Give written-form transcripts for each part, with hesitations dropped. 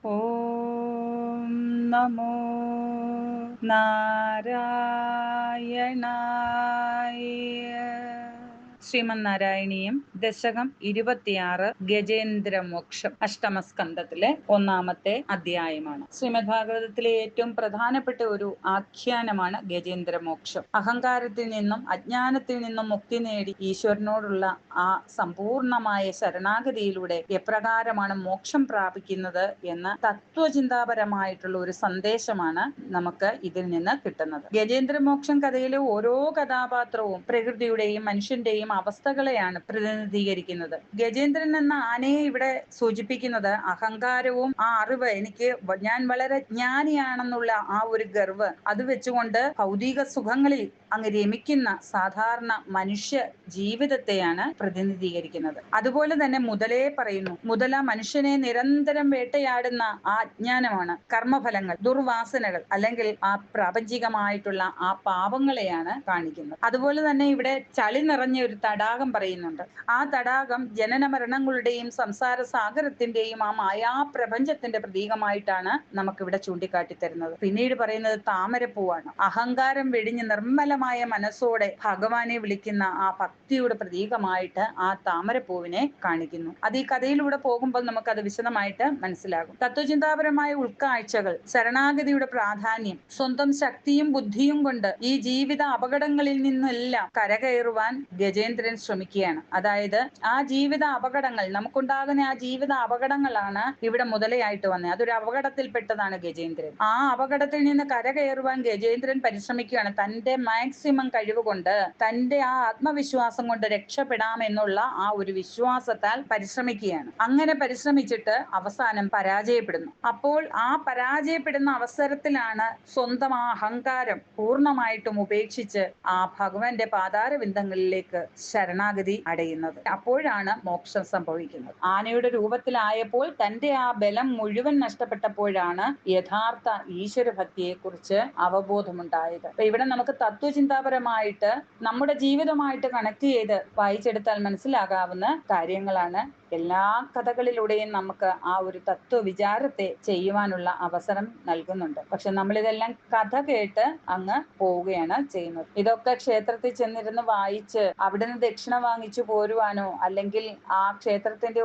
ഓം നമോ നാരായണായ. ശ്രീമന്നാരായണീയം ദശകം 26 ഗജേന്ദ്രമോക്ഷം അഷ്ടമസ്കന്ധത്തിലെ 1-ാമത്തെ അധ്യായമാണ്. ശ്രീമദ് ഭാഗവതത്തിലെ ഏറ്റവും പ്രധാനപ്പെട്ട ഒരു ആഖ്യാനമാണ് ഗജേന്ദ്രമോക്ഷം. അഹങ്കാരത്തിൽ നിന്നും അജ്ഞാനത്തിൽ നിന്നും മുക്തി നേടി ഈശ്വരനോടുള്ള ആ സമ്പൂർണമായ ശരണാഗതിയിലൂടെ എപ്രകാരമാണ് മോക്ഷം പ്രാപിക്കുന്നത് എന്ന തത്വചിന്താപരമായിട്ടുള്ള ഒരു സന്ദേശമാണ് നമുക്ക് ഇതിൽ നിന്ന് കിട്ടുന്നത്. ഗജേന്ദ്രമോക്ഷം കഥയിലെ ഓരോ കഥാപാത്രവും പ്രകൃതിയുടെയും മനുഷ്യന്റെയും അവസ്ഥകളെയാണ് പ്രതിനിധീകരിക്കുന്നത്. ഗജേന്ദ്രൻ എന്ന ആനയെ ഇവിടെ സൂചിപ്പിക്കുന്നത് അഹങ്കാരവും ആ അറിവ്, ഞാൻ വളരെ ജ്ഞാനിയാണെന്നുള്ള ആ ഒരു ഗർവ്, അത് വെച്ചുകൊണ്ട് ഭൗതിക സുഖങ്ങളിൽ അങ്ങ് രമിക്കുന്ന സാധാരണ മനുഷ്യ ജീവിതത്തെയാണ് പ്രതിനിധീകരിക്കുന്നത്. അതുപോലെ തന്നെ മുതലേ പറയുന്നു, മുതല മനുഷ്യനെ നിരന്തരം വേട്ടയാടുന്ന ആ അജ്ഞാനമാണ്, കർമ്മഫലങ്ങൾ, ദുർവാസനകൾ, അല്ലെങ്കിൽ ആ പ്രാപഞ്ചികമായിട്ടുള്ള ആ പാപങ്ങളെയാണ് കാണിക്കുന്നത്. അതുപോലെ തന്നെ ഇവിടെ ചളി നിറഞ്ഞ ഒരു തടാകം പറയുന്നുണ്ട്. ആ തടാകം ജനന മരണങ്ങളുടെയും സംസാര സാഗരത്തിന്റെയും ആ മായാപ്രപഞ്ചത്തിന്റെ പ്രതീകമായിട്ടാണ് നമുക്കിവിടെ ചൂണ്ടിക്കാട്ടിത്തരുന്നത്. പിന്നീട് പറയുന്നത് താമരപ്പൂവാണ്. അഹങ്കാരം വെടിഞ്ഞ് നിർമ്മലമായ മനസ്സോടെ ഭഗവാനെ വിളിക്കുന്ന ആ ഭക്തിയുടെ പ്രതീകമായിട്ട് ആ താമരപ്പൂവിനെ കാണിക്കുന്നു. അത് ഈ കഥയിലൂടെ പോകുമ്പോൾ നമുക്കത് വിശദമായിട്ട് മനസ്സിലാകും. തത്വചിന്താപരമായ ഉൾക്കാഴ്ചകൾ, ശരണാഗതിയുടെ പ്രാധാന്യം, സ്വന്തം ശക്തിയും ബുദ്ധിയും കൊണ്ട് ഈ ജീവിത അപകടങ്ങളിൽ നിന്നെല്ലാം കരകയറുവാൻ ഗജേന്ദ്രൻ ശ്രമിക്കുകയാണ്. അതായത് ആ ജീവിത അപകടങ്ങൾ, നമുക്കുണ്ടാകുന്ന ആ ജീവിത അപകടങ്ങളാണ് ഇവിടെ മുതലയായിട്ട് വന്നത്. അതൊരു അപകടത്തിൽപ്പെട്ടതാണ് ഗജേന്ദ്രൻ. ആ അപകടത്തിൽ നിന്ന് കരകയറുവാൻ ഗജേന്ദ്രൻ പരിശ്രമിക്കുകയാണ്. തന്റെ മാക്സിമം കഴിവുകൊണ്ട്, തന്റെ ആ ആത്മവിശ്വാസം കൊണ്ട് രക്ഷപ്പെടാമെന്നുള്ള ആ ഒരു വിശ്വാസത്താൽ പരിശ്രമിക്കുകയാണ്. അങ്ങനെ പരിശ്രമിച്ചിട്ട് അവസാനം പരാജയപ്പെടുന്നു. അപ്പോൾ ആ പരാജയപ്പെടുന്ന അവസരത്തിലാണ് സ്വന്തം ആ അഹങ്കാരം പൂർണ്ണമായിട്ടും ഉപേക്ഷിച്ച് ആ ഭഗവാന്റെ പാതാരവിന്ദങ്ങളിലേക്ക് ശരണാഗതി അടയുന്നത്. അപ്പോഴാണ് മോക്ഷം സംഭവിക്കുന്നത്. ആനയുടെ രൂപത്തിലായപ്പോൾ തന്റെ ആ ബലം മുഴുവൻ നഷ്ടപ്പെട്ടപ്പോഴാണ് യഥാർത്ഥ ഈശ്വരഭക്തിയെ കുറിച്ച് അവബോധമുണ്ടായത്. അപ്പൊ ഇവിടെ നമുക്ക് തത്വചിന്താപരമായിട്ട് നമ്മുടെ ജീവിതമായിട്ട് കണക്ട് ചെയ്ത് വായിച്ചെടുത്താൽ മനസ്സിലാകാവുന്ന കാര്യങ്ങളാണ്. എല്ലാ കഥകളിലൂടെയും നമുക്ക് ആ ഒരു തത്വവിചാരത്തെ ചെയ്യുവാനുള്ള അവസരം നൽകുന്നുണ്ട്. പക്ഷെ നമ്മളിതെല്ലാം കഥ കേട്ട് അങ്ങ് പോവുകയാണ് ചെയ്യുന്നത്. ഇതൊക്കെ ക്ഷേത്രത്തിൽ ചെന്നിരുന്ന് വായിച്ച് അവിടുന്ന് ദക്ഷിണ വാങ്ങിച്ചു പോരുവാനോ, അല്ലെങ്കിൽ ആ ക്ഷേത്രത്തിന്റെ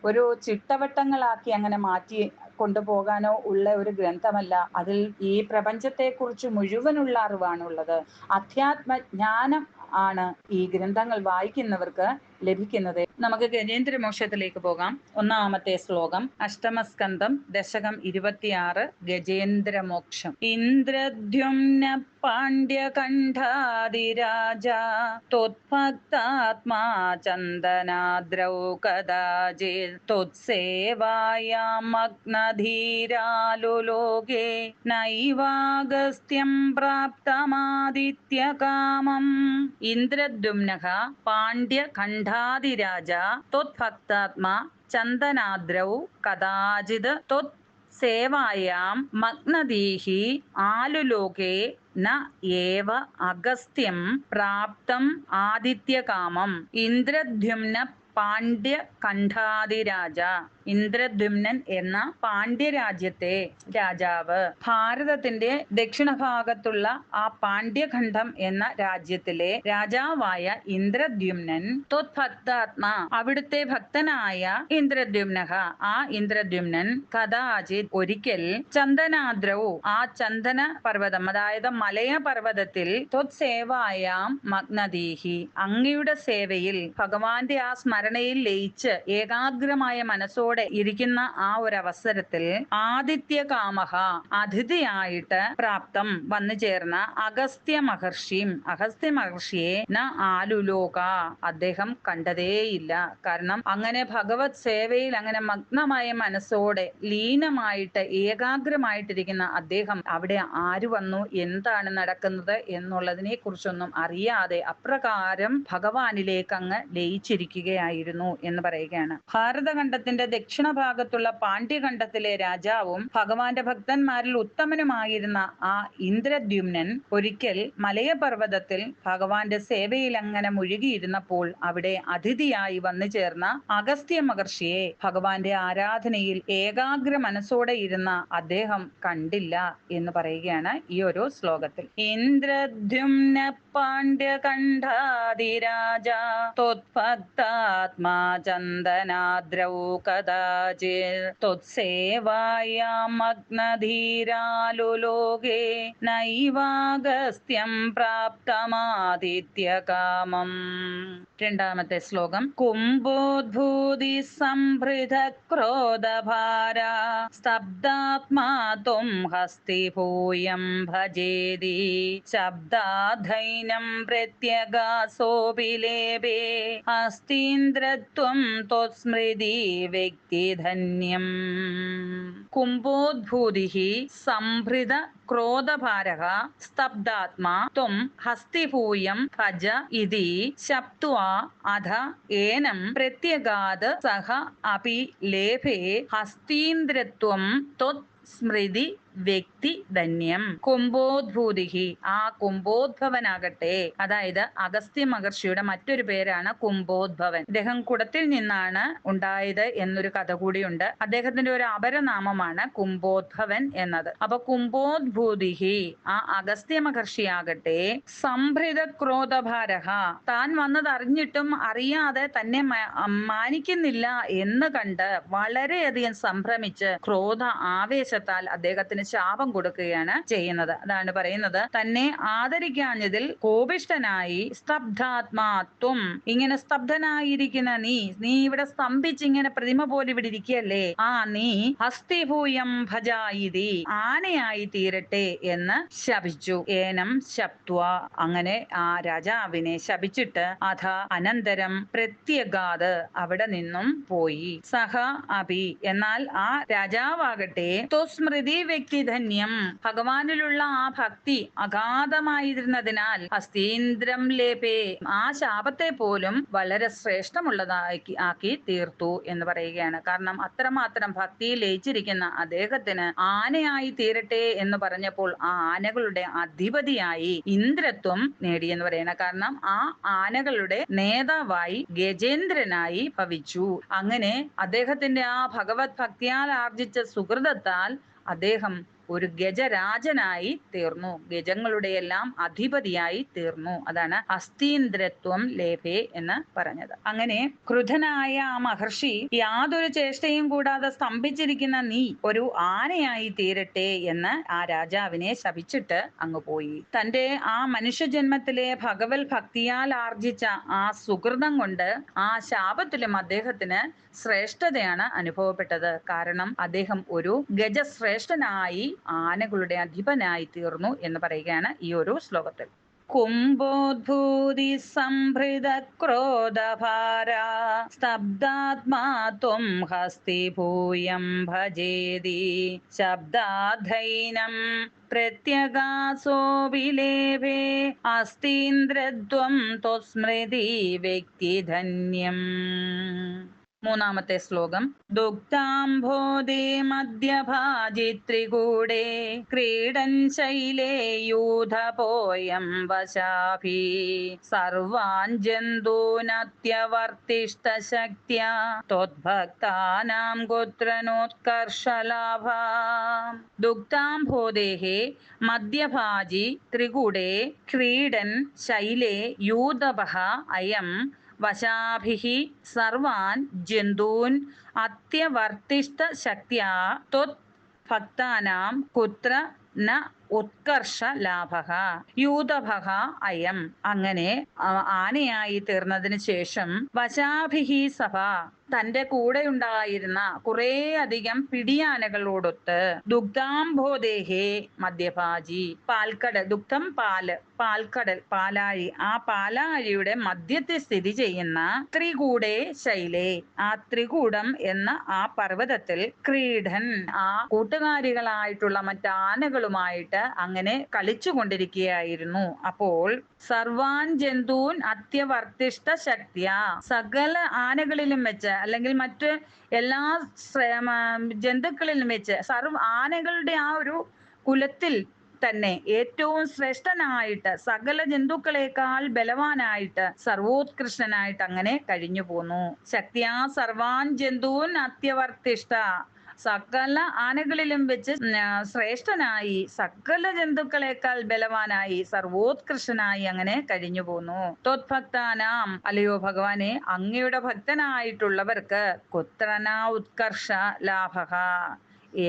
ഓരോ ചിട്ടവട്ടങ്ങളാക്കി അങ്ങനെ മാറ്റി കൊണ്ടുപോകാനോ ഉള്ള ഒരു ഗ്രന്ഥമല്ല. അതിൽ ഈ പ്രപഞ്ചത്തെക്കുറിച്ച് മുഴുവനുള്ള അറിവാണുള്ളത്. അധ്യാത്മജ്ഞാനം ആണ് ഈ ഗ്രന്ഥങ്ങൾ വായിക്കുന്നവർക്ക് ലഭിക്കുന്നത്. നമുക്ക് ഗജേന്ദ്രമോക്ഷത്തിലേക്ക് പോകാം. 1-ാമത്തെ ശ്ലോകം, അഷ്ടമസ്കന്ധം ദശകം 26 ഗജേന്ദ്രമോക്ഷം. ഇന്ദ്രദ്യുമ്ന പാണ്ഡ്യകണ്ഠാദിരാജ ത്വത്ഭക്താത്മാ ചന്ദനാദ്രൗ കദാചിത് ത്വത്സേവായാം മഗ്നധീരാലുലോകേ നൈവാഗസ്ത്യം പ്രാപ്തമാദിത്യകാമം. ഇന്ദ്രദ്യുമ്നഃ പാണ്ഡ്യകണ്ഠാദിരാജ ത്വത്ഭക്താത്മാ ചന്ദനാദ്രൗ കദാചിത് ത്വത് സേവായാം മഗ്നധീഹി ആലുലോകേ ന ഏവ അഗസ്ത്യം പ്രാപ്തം ആദിത്യകാമം. ഇന്ദ്രദ്യുമ്ന പാണ്ഡ്യകണ്ഠാദിരാജ. ഇന്ദ്രദ്യുമ്നൻ എന്ന പാണ്ഡ്യരാജ്യത്തെ രാജാവ്, ഭാരതത്തിന്റെ ദക്ഷിണഭാഗത്തുള്ള ആ പാണ്ഡ്യഖണ്ഡം എന്ന രാജ്യത്തിലെ രാജാവായ ഇന്ദ്രദ്യുമ്നൻ ത്വത്ഭക്താത്മാ, അവിടുത്തെ ഭക്തനായ ഇന്ദ്രദ്യുമ്നഃ, ആ ഇന്ദ്രദ്യുമ്നൻ കഥാചിത് ഒരിക്കൽ ചന്ദനാദ്രൗ, ആ ചന്ദന പർവ്വതം അതായത് മലയ പർവ്വതത്തിൽ ത്വത്സേവായാം മഗ്നധീഹി, അങ്ങയുടെ സേവയിൽ ഭഗവാന്റെ ആ സ്മരണയിൽ ലയിച്ച് ഏകാഗ്രമായ മനസ്സോടെ ഇരിക്കുന്ന ആ ഒരു അവസരത്തിൽ ആദിത്യകാമഹ, അതിഥിയായിട്ട് പ്രാപ്തം വന്നു ചേർന്ന അഗസ്ത്യ മഹർഷിയെ ന ആലുലോക, അദ്ദേഹം കണ്ടതേയില്ല. കാരണം അങ്ങനെ ഭഗവത് സേവയിൽ അങ്ങനെ മഗ്നമായ മനസ്സോടെ ലീനമായിട്ട് ഏകാഗ്രമായിട്ടിരിക്കുന്ന അദ്ദേഹം അവിടെ ആര് വന്നു, എന്താണ് നടക്കുന്നത് എന്നുള്ളതിനെ കുറിച്ചൊന്നും അറിയാതെ അപ്രകാരം ഭഗവാനിലേക്ക് അങ്ങ് ലയിച്ചിരിക്കുകയായിരുന്നു എന്ന് പറയുകയാണ്. ഭാരതഖണ്ഡത്തിന്റെ ദക്ഷിണഭാഗത്തുള്ള പാണ്ഡ്യഖണ്ഡത്തിലെ രാജാവും ഭഗവാന്റെ ഭക്തന്മാരിൽ ഉത്തമനുമായിരുന്ന ആ ഇന്ദ്രദ്യുമ്നൻ ഒരിക്കൽ മലയപർവ്വതത്തിൽ ഭഗവാന്റെ സേവയിൽ അങ്ങനെ മുഴുകിയിരുന്നപ്പോൾ അവിടെ അതിഥിയായി വന്നു ചേർന്ന അഗസ്ത്യ മഹർഷിയെ ഭഗവാന്റെ ആരാധനയിൽ ഏകാഗ്ര മനസ്സോടെ ഇരുന്ന അദ്ദേഹം കണ്ടില്ല എന്ന് പറയുകയാണ് ഈ ഒരു ശ്ലോകത്തിൽ. ഇന്ദ്രദ്യുമ്ന പാണ്ഡ്യകണ്ഠാതിരാജ ത്വത്ഭക്താത്മാ ചന്ദനാദ്രൗ കദാചിത് ത്വത്സേവായാം മഗ്നധീരാലുലോകേ നൈവാഗസ്ത്യം പ്രാപ്തമാദിത്യകാമം. രണ്ടാമത്തെ ശ്ലോകം. കുംഭോദ്ഭൂതി സംഭൃത ക്രോധഭാര സ്തബ്ധാത്മാ ത്വം ഹസ്തിഭൂയം ഭജേതി ശബ്ദാധൈനം പ്രത്യഗാസോപി ലേപേ ഹസ്തീന്ദ്രത്വം ത്വസ്മൃതി വ്യക്തിധന്യം. കുംഭോദ്ഭൂതിഃ സംഭൃത ക്രോധഭാരഃ സ്തബ്ധാത്മാ ത്വം ഹസ്തിഭൂയം ഭജ ഇതി ശപ്ത്വാ അധ ഏനം പ്രത്യഗാത് സഹ അപി ലേഭേ ഹസ്തീന്ദ്രത്വം ത്വത് സ്മൃതി വ്യക്തി ധന്യം. കുംഭോദ്ഭൂതിഹി, ആ കുംഭോദ്ഭവനാകട്ടെ, അതായത് അഗസ്ത്യ മഹർഷിയുടെ മറ്റൊരു പേരാണ് കുംഭോദ്ഭവൻ. അദ്ദേഹം കുടത്തിൽ നിന്നാണ് ഉണ്ടായത് എന്നൊരു കഥ കൂടിയുണ്ട്. അദ്ദേഹത്തിന്റെ ഒരു അപരനാമമാണ് കുംഭോദ്ഭവൻ എന്നത്. അപ്പൊ കുംഭോദ്ഭൂതിഹി, ആ അഗസ്ത്യ മഹർഷിയാകട്ടെ, സംഭൃത ക്രോധഭാരഹ, താൻ വന്നത് അറിഞ്ഞിട്ടും അറിയാതെ തന്നെ മാനിക്കുന്നില്ല എന്ന് കണ്ട് വളരെയധികം സംഭ്രമിച്ച് ക്രോധ ആവേശത്താൽ അദ്ദേഹത്തിന് ശാപം കൊടുക്കുകയാണ് ചെയ്യുന്നത്. അതാണ് പറയുന്നത്, തന്നെ ആദരിക്കാഞ്ഞതിൽ കോപിഷ്ഠനായി സ്തബ്ധാത്മാത്വം, ഇങ്ങനെ സ്തബ്ധനായിരിക്കുന്ന നീ ഇവിടെ സ്തംഭിച്ച് ഇങ്ങനെ പ്രതിമ പോലെ ഇവിടെ ഇരിക്കുകയല്ലേ, നീ ഹസ്തിഭൂയം ഭജായിതി, ആനയായി തീരട്ടെ എന്ന് ശപിച്ചു. ഏനം ശപ്ത്വ, അങ്ങനെ ആ രാജാവിനെ ശപിച്ചിട്ട് അഥ അനന്തരം പ്രത്യഗാത്, അവിടെ നിന്നും പോയി. സഹ അപി, എന്നാൽ ആ രാജാവാകട്ടെ സ്മൃതി വ്യക്തിധന്യം, ഭഗവാനിലുള്ള ആ ഭക്തി അഗാധമായിരുന്നതിനാൽ ഹസ്തീന്ദ്രം ലേപേ, ആ ശാപത്തെ പോലും വളരെ ശ്രേഷ്ഠമുള്ളതാക്കി തീർത്തു എന്ന് പറയുകയാണ്. കാരണം അത്രമാത്രം ഭക്തിയിൽ ലയിച്ചിരിക്കുന്ന അദ്ദേഹത്തിന് ആനയായി തീരട്ടെ എന്ന് പറഞ്ഞപ്പോൾ ആ ആനകളുടെ അധിപതിയായി ഇന്ദ്രത്വം നേടിയെന്ന് പറയണം. കാരണം ആ ആനകളുടെ നേതാവായി ഗജേന്ദ്രനായി ഭവിച്ചു. അങ്ങനെ അദ്ദേഹത്തിന്റെ ആ ഭഗവത് ഭക്തിയാൽ ആർജിച്ച സുഹൃതത്താൽ അദ്ദേഹം ഒരു ഗജരാജനായി തീർന്നു, ഗജങ്ങളുടെ എല്ലാം അധിപതിയായി തീർന്നു. അതാണ് ഹസ്തീന്ദ്രത്വം ലേഭേ എന്ന് പറഞ്ഞത്. അങ്ങനെ ക്രുധനായ ആ മഹർഷി യാതൊരു ചേഷ്ടയും കൂടാതെ സ്തംഭിച്ചിരിക്കുന്ന നീ ഒരു ആനയായി തീരട്ടെ എന്ന് ആ രാജാവിനെ ശപിച്ചിട്ട് അങ്ങ് പോയി. തന്റെ ആ മനുഷ്യജന്മത്തിലെ ഭഗവത് ഭക്തിയാൽ ആർജിച്ച ആ സുഹൃതം കൊണ്ട് ആ ശാപത്തിലും അദ്ദേഹത്തിന് ശ്രേഷ്ഠതയാണ് അനുഭവപ്പെട്ടത്. കാരണം അദ്ദേഹം ഒരു ഗജശ്രേഷ്ഠനായി, ആനകളുടെ അധിപനായി തീർന്നു എന്ന് പറയുകയാണ് ഈ ഒരു ശ്ലോകത്തിൽ. കുംഭോദ്ഭൂതി സംഭൃത ക്രോധഭാര സ്തബ്ധാത്മാ ത്വം ഹസ്തിഭൂയം ഭജേതി ശബ്ദാധൈനം പ്രത്യഗാസോപി ലേഭേ ഹസ്തീന്ദ്രത്വം ത്വസ്മൃതി വ്യക്തിധന്യം. മൂന്നാമത്തെ ശ്ലോകം. ദുഗ്ധാംഭോദേ മധ്യഭാജിത്രികൂടേ ക്രീഡൻ ശൈലേ യൂഥപോയം വശാഭി സർവാൻ ജന്തൂനത്യവർത്തിഷ്ടശക്ത്യാ ത്വദ്ഭക്താനാം ഗോത്രനോത്കർഷലാഭാ. ദുഗ്ധാംഭോദേഹേ മധ്യഭാജി ത്രികൂടേ ക്രീഡൻ ശൈലേ യൂഥപഃ അയം വശാഭിഃ സർവാൻ ജന്തൂൻ അത്യവർത്തിഷ്ഠ ശക്ത്യാ ത്വത് ഭക്താനാം കുത്ര ന ഉത്കർഷ ലാഭഃ യൂഥഭഃ അയം. അങ്ങനെ ആനയായി തീർന്നതിന് ശേഷം വശാഭിഃ സഭ, തന്റെ കൂടെ ഉണ്ടായിരുന്ന കുറെ അധികം പിടിയാനകളോടൊത്ത് ദുഗ്ധാംഭോദേഹേ മധ്യഭാജി, പാൽക്കടൽ, ദുഗ്ധം പാല്, പാൽക്കടൽ, പാലാഴി, ആ പാലാഴിയുടെ മധ്യത്തിൽ സ്ഥിതി ചെയ്യുന്ന ത്രികൂടേ ശൈലേ, ആ ത്രികൂടം എന്ന ആ പർവ്വതത്തിൽ ക്രീഡൻ, ആ കൂട്ടുകാരികളായിട്ടുള്ള മറ്റാനകളുമായിട്ട് ആയിട്ട് അങ്ങനെ കളിച്ചു കൊണ്ടിരിക്കുകയായിരുന്നു. അപ്പോൾ സർവാൻ ജന്തൂൻ അത്യവർത്തിഷ്ഠ ശക്തിയ, സകല ആനകളിലും വെച്ച് അല്ലെങ്കിൽ മറ്റ് എല്ലാ ജന്തുക്കളിലും വെച്ച് ആനകളുടെ ആ ഒരു കുലത്തിൽ തന്നെ ഏറ്റവും ശ്രേഷ്ഠനായിട്ട്, സകല ജന്തുക്കളെക്കാൾ ബലവാനായിട്ട്, സർവോത്കൃഷ്ടനായിട്ട് അങ്ങനെ കഴിഞ്ഞു പോന്നു. ശക്തിയാ സർവാൻ ജന്തൂൻ അത്യവർത്തിഷ്ഠ, സകല ആനകളിലും വെച്ച് ശ്രേഷ്ഠനായി, സകല ജന്തുക്കളെക്കാൾ ബലവാനായി, സർവോത്കൃഷ്ടനായി അങ്ങനെ കഴിഞ്ഞു പോന്നു. ത്വത്ഭക്താനാം, അല്ലയോ ഭഗവാനെ, അങ്ങയുടെ ഭക്തനായിട്ടുള്ളവർക്ക് കുത്രന ഉത്കർഷ ലാഭ,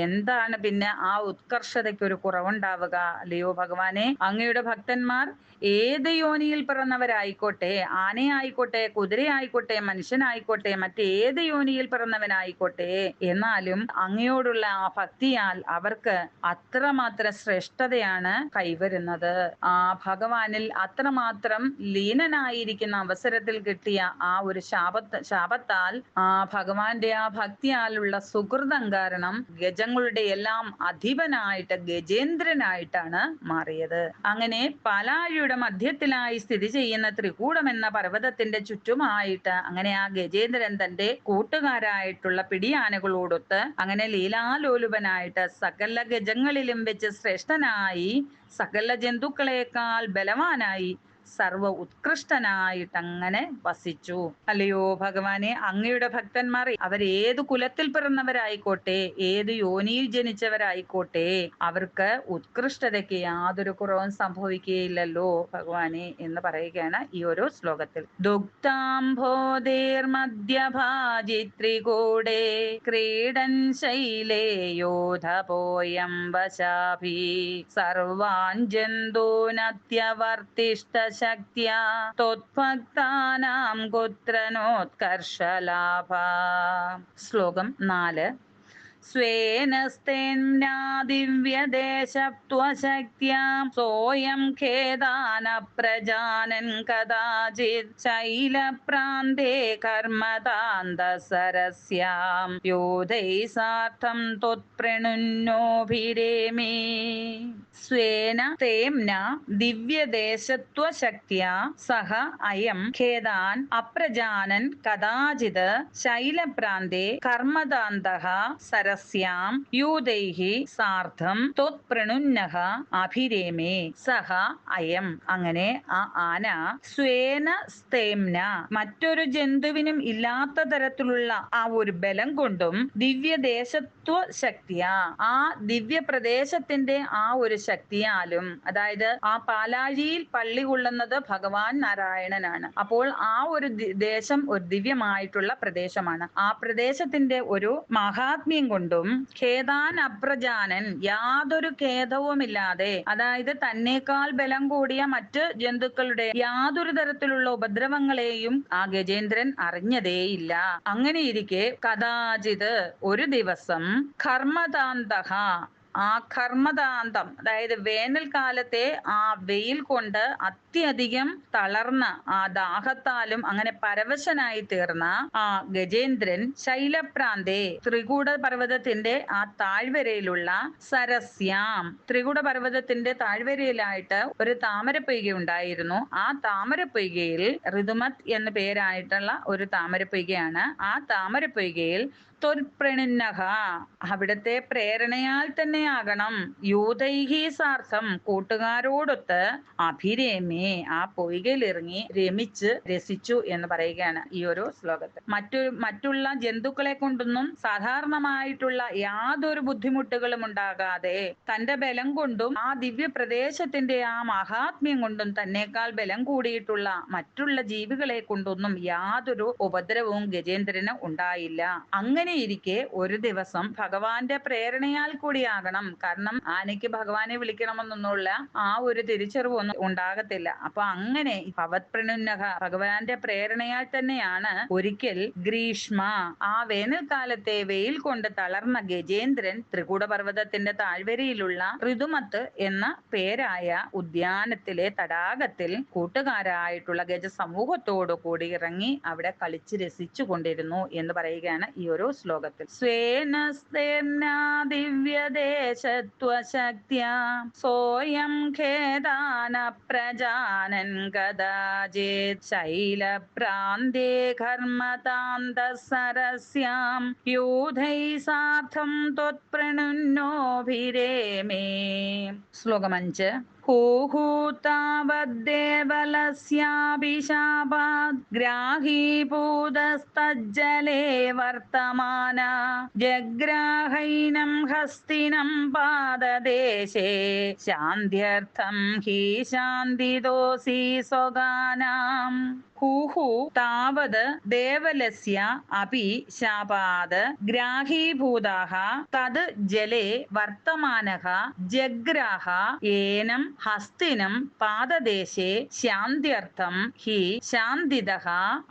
എന്താണ് പിന്നെ ആ ഉത്കർഷതയ്ക്ക് ഒരു കുറവുണ്ടാവുക? അല്ലയോ ഭഗവാനെ, അങ്ങയുടെ ഭക്തന്മാർ ഏത് യോനിയിൽ പിറന്നവരായിക്കോട്ടെ, ആനയായിക്കോട്ടെ, കുതിരയായിക്കോട്ടെ, മനുഷ്യനായിക്കോട്ടെ, മറ്റേത് യോനിയിൽ പിറന്നവനായിക്കോട്ടെ, എന്നാലും അങ്ങയോടുള്ള ആ ഭക്തിയാൽ അവർക്ക് അത്രമാത്രം ശ്രേഷ്ഠതയാണ് കൈവരുന്നത്. ആ ഭഗവാനിൽ അത്രമാത്രം ലീനനായിരിക്കുന്ന അവസരത്തിൽ കിട്ടിയ ആ ഒരു ശാപത്താൽ ആ ഭഗവാന്റെ ആ ഭക്തിയാലുള്ള സുഹൃതം കാരണം ഗജങ്ങളുടെ എല്ലാം അധിപനായിട്ട് ഗജേന്ദ്രനായിട്ടാണ് മാറിയത്. അങ്ങനെ പാലാഴിയുടെ മധ്യത്തിലായി സ്ഥിതി ചെയ്യുന്ന ത്രികൂടം എന്ന പർവ്വതത്തിന്റെ ചുറ്റുമായിട്ട് അങ്ങനെ ആ ഗജേന്ദ്രൻ തന്റെ കൂട്ടുകാരായിട്ടുള്ള പിടിയാനകളോടൊത്ത് അങ്ങനെ ലീലാലോലുപനായിട്ട് സകല ഗജങ്ങളിലും വെച്ച് ശ്രേഷ്ഠനായി, സകല ജന്തുക്കളെക്കാൾ ബലവാനായി, സർവ ഉത്കൃഷ്ടനായിട്ടങ്ങനെ വസിച്ചു. അല്ലയോ ഭഗവാനെ, അങ്ങയുടെ ഭക്തന്മാർ അവരേതു കുലത്തിൽ പിറന്നവരായിക്കോട്ടെ, ഏത് യോനിയിൽ ജനിച്ചവരായിക്കോട്ടെ, അവർക്ക് ഉത്കൃഷ്ടതയ്ക്ക് യാതൊരു കുറവും സംഭവിക്കുകയില്ലല്ലോ ഭഗവാനെ എന്ന് പറയുകയാണ് ഈ ഒരു ശ്ലോകത്തിൽ. ദുഗ്ധാംഭോധേർമധ്യഭാജിത്രികൂടേ ക്രീഡൻ ശൈലേ യോധപോയം വശാഭി സർവാൻ ജന്തൂനത്യവർത്തിഷ്ഠ ശക്ത്യാ ത്വത്ഭക്താനാം ഗോത്രനോത്കർഷലാഭ. ശ്ലോകം 4. സ്വേന സ്തേമ്നാ ദിവ്യദേശത്വശക്ത്യാ സോയം ഖേദാന പ്രജാനൻ കദാചിത് ശൈലപ്രാന്തേ കർമ്മതാന്തസരസ്യാം യോധൈ സാർത്ഥം ത്വത്പ്രണുന്നോഭിരേമേ. സ്വേന തേമ്ന ദിവ്യദേശത്വശക്ത്യാ സഹ അയം ഖേദാൻ അപ്രജാനൻ കദാചിത് ശൈലപ്രാന്തേ കർമ്മതാന്തഃ സരസ്യാം യൂതൈഹി സാർദ്ധം ത്വത്പ്രണുന്നഃ അഭിരേമേ. സഹ അയം, അങ്ങനെ ആ ആന സ്വേന സ്തേമ്ന, മറ്റൊരു ജന്തുവിനും ഇല്ലാത്ത തരത്തിലുള്ള ആ ഒരു ബലം കൊണ്ടും ദിവ്യദേശത്വ ശക്തിയാ, ആ ദിവ്യ പ്രദേശത്തിന്റെ ആ ഒരു ശക്തിയാലും, അതായത് ആ പാലാഴിയിൽ പള്ളി കൊള്ളുന്നത് ഭഗവാൻ നാരായണനാണ്. അപ്പോൾ ആ ഒരു ദേശം ഒരു ദിവ്യമായിട്ടുള്ള പ്രദേശമാണ്. ആ പ്രദേശത്തിന്റെ ഒരു മഹാത്മ്യം കൊണ്ടും ഖേദാൻ അപ്രജാനൻ, യാതൊരു ഖേദവുമില്ലാതെ, അതായത് തന്നേക്കാൾ ബലം കൂടിയ മറ്റ് ജന്തുക്കളുടെ യാതൊരു തരത്തിലുള്ള ഉപദ്രവങ്ങളെയും ആ ഗജേന്ദ്രൻ അറിഞ്ഞതേയില്ല. അങ്ങനെയിരിക്കെ കഥാചിത്, ഒരു ദിവസം, കർമ്മതാന്തഃ, ആ കർമ്മതാന്തം, അതായത് വേനൽക്കാലത്തെ ആ വെയിൽ കൊണ്ട് അത്യധികം തളർന്ന ആ ദാഹത്താലും അങ്ങനെ പരവശനായി തീർന്ന ആ ഗജേന്ദ്രൻ ശൈലപ്രാന്തേ, ത്രികൂട പർവ്വതത്തിന്റെ ആ താഴ്വരയിലുള്ള സരസ്യാം, ത്രികൂട പർവ്വതത്തിന്റെ താഴ്വരയിലായിട്ട് ഒരു താമരപ്പൊയ്ക ഉണ്ടായിരുന്നു. ആ താമരപ്പൊയ്കയിൽ, ഋതുമത് എന്ന പേരായിട്ടുള്ള ഒരു താമരപ്പൊയ്കയാണ്. ആ താമരപ്പൊയ്കയിൽ ത്വൽപ്രണുന്നഃ, അവിടുത്തെ പ്രേരണയാൽ തന്നെയാകണം, യൂതൈഹി സാർത്ഥം, കൂട്ടുകാരോടൊത്ത്, അഭിരേമേ, ആ പൊയ്കയിൽ ഇറങ്ങി രമിച്ച് രസിച്ചു എന്ന് പറയുകയാണ് ഈ ഒരു ശ്ലോകത്തിൽ. മറ്റുള്ള ജന്തുക്കളെ കൊണ്ടൊന്നും സാധാരണമായിട്ടുള്ള യാതൊരു ബുദ്ധിമുട്ടുകളും ഉണ്ടാകാതെ, തന്റെ ബലം കൊണ്ടും ആ ദിവ്യ പ്രദേശത്തിന്റെ ആ മഹാത്മ്യം കൊണ്ടും തന്നേക്കാൾ ബലം കൂടിയിട്ടുള്ള മറ്റുള്ള ജീവികളെ കൊണ്ടൊന്നും യാതൊരു ഉപദ്രവവും ഗജേന്ദ്രന് ഉണ്ടായില്ല. അങ്ങനെ ഇരിക്കെ ഒരു ദിവസം ഭഗവാന്റെ പ്രേരണയാൽ കൂടിയാകണം, കാരണം ആനയ്ക്ക് ഭഗവാനെ വിളിക്കണമെന്നൊന്നുള്ള ആ ഒരു തിരിച്ചറിവൊന്നും ഉണ്ടാകത്തില്ല. അപ്പൊ അങ്ങനെ ഭവത്പ്രണുന്നഃ, ഭഗവാന്റെ പ്രേരണയാൽ തന്നെയാണ് ഒരിക്കൽ ഗ്രീഷ്മ, ആ വേനൽക്കാലത്തെ വെയിൽ കൊണ്ട് തളർന്ന ഗജേന്ദ്രൻ ത്രികൂടപർവ്വതത്തിന്റെ താഴ്വരയിലുള്ള ഋതുമത്ത് എന്ന പേരായ ഉദ്യാനത്തിലെ തടാകത്തിൽ കൂട്ടുകാരായിട്ടുള്ള ഗജ സമൂഹത്തോടു കൂടി ഇറങ്ങി അവിടെ കളിച്ച് രസിച്ചു കൊണ്ടിരുന്നു എന്ന് പറയുകയാണ് ഈ ഒരു ശ്ലോകത്തിൽ. സ്വേന സ്തേർനാ ദിവ്യദേശത്വശക്ത്യാ സോയം ഖേദാന പ്രജാനൻ കദാചിത് ശൈലപ്രാന്തേ കർമ്മതാന്തസരസ്യാം യൂഥൈ സാർത്ഥം ത്വത്പ്രണുന്നോഭിരേമേ. ശ്ലോകം 5. ഹൂഹൂതാവദ്ദേവലസ്യാഭിശാപാദ് ഗ്രാഹീഭൂതസ്തജ്ജലേ വർത്തമാന ജഗ്രാഹൈനം ഹസ്തിനം പാദദേശേ ശാന്ത്യർത്ഥം ഹി ശാന്തിദോസി സ്വഗാനാം. ഹൂഹു താവത് ദേവലസ്യ അപി ശാപാത് ഗ്രാഹീഭൂതഃ തത് ജലേ വർത്തമാനഃ ജഗ്രാഹ ഏനം ഹസ്തിനം പാദദേശേ ശാന്ത്യർത്ഥം ഹി ശാന്തിദഃ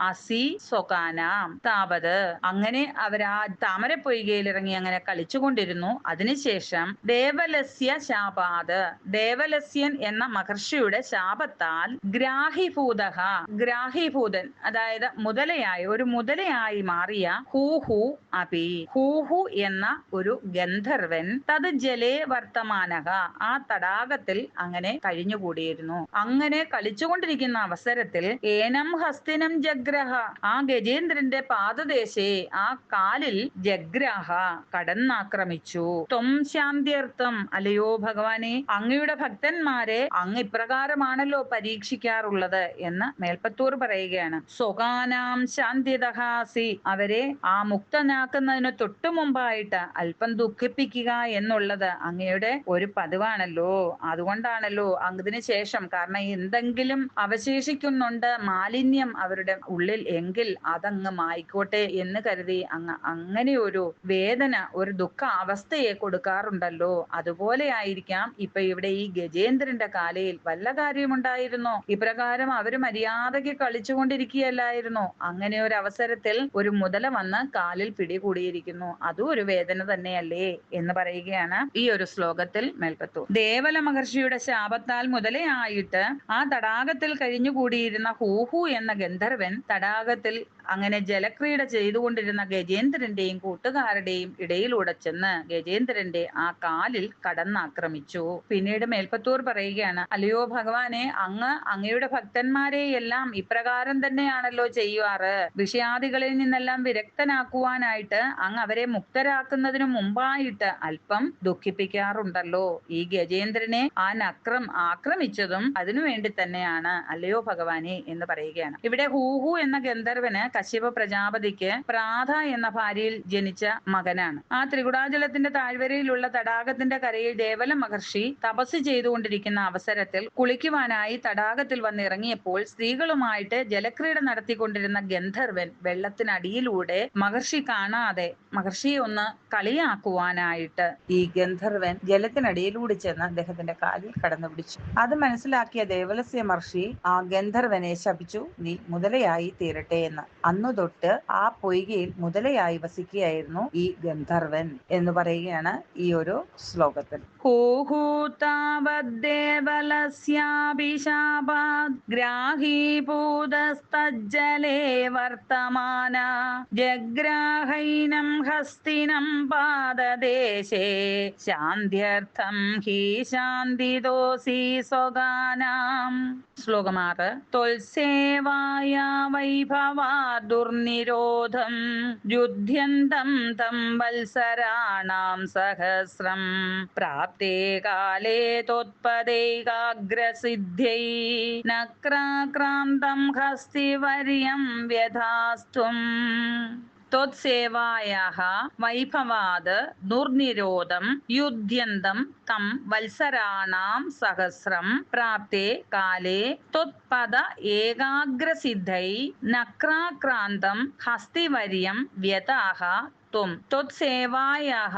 അസി സ്വകാനാം. താവത് അങ്ങനെ അവർ ആ താമരപ്പൊയ്കയിൽ ഇറങ്ങി അങ്ങനെ കളിച്ചുകൊണ്ടിരുന്നു. അതിനുശേഷം ദേവലസ്യ ശാപാത് ദേവലസ്യൻ എന്ന മഹർഷിയുടെ ശാപത്താൽ ഗ്രാഹിഭൂതഃ ഗ്രാഹീഭൂതൻ അതായത് മുതലയായി ഒരു മുതലയായി മാറിയ ഹൂഹു അപി ഹൂഹു എന്ന ഒരു ഗന്ധർവൻ തത് ജലേ വർത്തമാനക ആ തടാകത്തിൽ അങ്ങനെ കഴിഞ്ഞുകൂടിയിരുന്നു. അങ്ങനെ കളിച്ചുകൊണ്ടിരിക്കുന്ന അവസരത്തിൽ ഏനം ഹസ്തിനം ജഗ്രഹ ആ ഗജേന്ദ്രന്റെ പാദദേശേ ആ കാലിൽ ജഗ്രഹ കടന്നാക്രമിച്ചു. ത്വം ശാന്ത്യർത്ഥം അല്ലയോ ഭഗവാനെ അങ്ങയുടെ ഭക്തന്മാരെ അങ്ങ് ഇപ്രകാരമാണല്ലോ പരീക്ഷിക്കാറുള്ളത് എന്ന് മേൽപ്പത്തൂർ പറയുകയാണ്. സ്വകാനാം ശാന്തിദഹാസി അവരെ ആ മുക്തനാക്കുന്നതിന് തൊട്ടു മുമ്പായിട്ട് അല്പം ദുഃഖിപ്പിക്കുക എന്നുള്ളത് അങ്ങയുടെ ഒരു പതിവാണല്ലോ. അതുകൊണ്ടാണല്ലോ അതിനു ശേഷം കാരണം എന്തെങ്കിലും അവശേഷിക്കുന്നുണ്ട് മാലിന്യം അവരുടെ ഉള്ളിൽ എങ്കിൽ അതങ്ങ് മായിക്കോട്ടെ എന്ന് കരുതി അങ്ങനെ ഒരു വേദന ഒരു ദുഃഖ അവസ്ഥയെ കൊടുക്കാറുണ്ടല്ലോ. അതുപോലെ ആയിരിക്കാം ഇപ്പൊ ഇവിടെ ഈ ഗജേന്ദ്രന്റെ കാലയിൽ വല്ല കാര്യമുണ്ടായിരുന്നോ? ഇപ്രകാരം അവര് മര്യാദയ്ക്ക് കളിച്ചുകൊണ്ടിരിക്കുകയല്ലായിരുന്നോ? അങ്ങനെ ഒരു അവസരത്തിൽ ഒരു മുതല വന്ന് കാലിൽ പിടികൂടിയിരിക്കുന്നു. അതും ഒരു വേദന തന്നെയല്ലേ എന്ന് പറയുകയാണ് ഈ ഒരു ശ്ലോകത്തിൽ മേൽപ്പത്തൂർ. ദേവല മഹർഷിയുടെ ശാപത്താൽ മുതലയായിട്ട് ആ തടാകത്തിൽ കഴിഞ്ഞുകൂടിയിരുന്ന ഹൂഹു എന്ന ഗന്ധർവൻ തടാകത്തിൽ അങ്ങനെ ജലക്രീഡ ചെയ്തുകൊണ്ടിരുന്ന ഗജേന്ദ്രന്റെയും കൂട്ടുകാരുടെയും ഇടയിലൂടെ ചെന്ന് ഗജേന്ദ്രന്റെ ആ കാലിൽ കടന്നാക്രമിച്ചു. പിന്നീട് മേൽപ്പത്തൂർ പറയുകയാണ്, അല്ലയോ ഭഗവാനെ അങ്ങയുടെ ഭക്തന്മാരെ എല്ലാം ഇപ്രകാരം തന്നെയാണല്ലോ ചെയ്യുവാറ്. വിഷയാദികളിൽ നിന്നെല്ലാം വിരക്തനാക്കുവാനായിട്ട് അങ്ങ് അവരെ മുക്തരാക്കുന്നതിനു മുമ്പായിട്ട് അല്പം ദുഃഖിപ്പിക്കാറുണ്ടല്ലോ. ഈ ഗജേന്ദ്രനെ ആക്രമിച്ചതും അതിനു വേണ്ടി തന്നെയാണ് അല്ലയോ ഭഗവാനെ എന്ന് പറയുകയാണ്. ഇവിടെ ഹൂഹു എന്ന ഗന്ധർവന് കശ്യപ പ്രജാപതിക്ക് പ്രാത എന്ന ഭാര്യയിൽ ജനിച്ച മകനാണ്. ആ ത്രികുടാചലത്തിന്റെ താഴ്വരയിലുള്ള തടാകത്തിന്റെ കരയിൽ ദേവല മഹർഷി തപസ് ചെയ്തുകൊണ്ടിരിക്കുന്ന അവസരത്തിൽ കുളിക്കുവാനായി തടാകത്തിൽ വന്നിറങ്ങിയപ്പോൾ സ്ത്രീകളുമായിട്ട് ജലക്രീഡ നടത്തിക്കൊണ്ടിരുന്ന ഗന്ധർവൻ വെള്ളത്തിനടിയിലൂടെ മഹർഷി കാണാതെ മഹർഷിയെ ഒന്ന് കളിയാക്കുവാനായിട്ട് ഈ ഗന്ധർവൻ ജലത്തിനടിയിലൂടെ ചെന്ന് അദ്ദേഹത്തിന്റെ കാലിൽ കടന്നു പിടിച്ചു. അത് മനസ്സിലാക്കിയ ദേവലസ്യ മഹർഷി ആ ഗന്ധർവനെ ശപിച്ചു, നീ മുതലയായി തീരട്ടെ എന്ന്. അന്നു തൊട്ട് ആ പൊയ്കയിൽ മുതലയായി വസിക്കുകയായിരുന്നു ഈ ഗന്ധർവൻ എന്ന് പറയുകയാണ് ഈ ഒരു ശ്ലോകത്തിൽ. ഹൂഹൂതാവദ്ദേവലസ്യാഭിശാപാദ് ഗ്രാഹീഭൂതസ്തജ്ജലേ വർത്തമാന ജഗ്രാഹൈനം ഹസ്തിനം പാദദേശേ ശാന്ത്യർത്ഥം ഹി ശാന്തിദോസി സ്വഗാനാം. ശ്ലോകം 6. ത്വൽസേവായ വൈഭവാ ദുർനിരോധം യുധ്യന്തം തം വത്സരാണാം സഹസ്രം പ്രാപ്തേ കാലേ ത്വത്പദൈകാഗ്രസിദ്ധ്യൈ നക്രാക്രാന്തം ഹസ്തിവർയം വ്യഥാസ്ത്വം. ത്വത്സേവായാഃ വൈഭവാത് ദുർനിരോധം യുധ്യന്തം തം വത്സരാണാം സഹസ്രം പ്രാപ്തേ കാലേ ത്വത്പദ ഏകാഗ്രസിദ്ധൈ നക്രാക്രാന്തം ഹസ്തിവർയം വ്യഥാഃ ത്വം. ത്വത്സേവായാഃ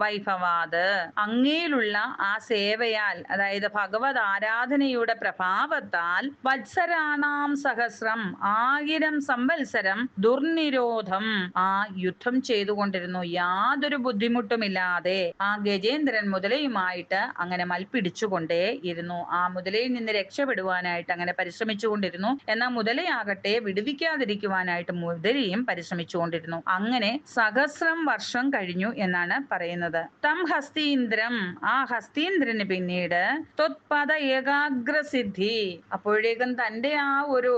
വൈഭവാത് അങ്ങയിലുള്ള ആ സേവയാൽ അതായത് ഭഗവത് ആരാധനയുടെ പ്രഭാവത്താൽ വത്സരാണാം സഹസ്രം 1000 സംവത്സരം ദുർനിരോധം ആ യുദ്ധം ചെയ്തുകൊണ്ടിരുന്നു. യാതൊരു ബുദ്ധിമുട്ടുമില്ലാതെ ആ ഗജേന്ദ്രൻ മുതലയുമായിട്ട് അങ്ങനെ മൽപ്പിടിച്ചുകൊണ്ടേ ഇരുന്നു. ആ മുതലയിൽ നിന്ന് രക്ഷപ്പെടുവാനായിട്ട് അങ്ങനെ പരിശ്രമിച്ചുകൊണ്ടിരുന്നു. എന്നാൽ മുതലയാകട്ടെ വിടുവിക്കാതിരിക്കുവാനായിട്ട് മുതലയും പരിശ്രമിച്ചുകൊണ്ടിരുന്നു. അങ്ങനെ സഹസ്ര സഹസ്രം വർഷം കഴിഞ്ഞു എന്നാണ് പറയുന്നത്. തം ഹസ്തീന്ദ്രം, ആ ഹസ്തീന്ദ്രന് പിന്നീട് ത്വത്പദ ഏകാഗ്രസിദ്ധി, അപ്പോഴേക്കും തന്റെ ആ ഒരു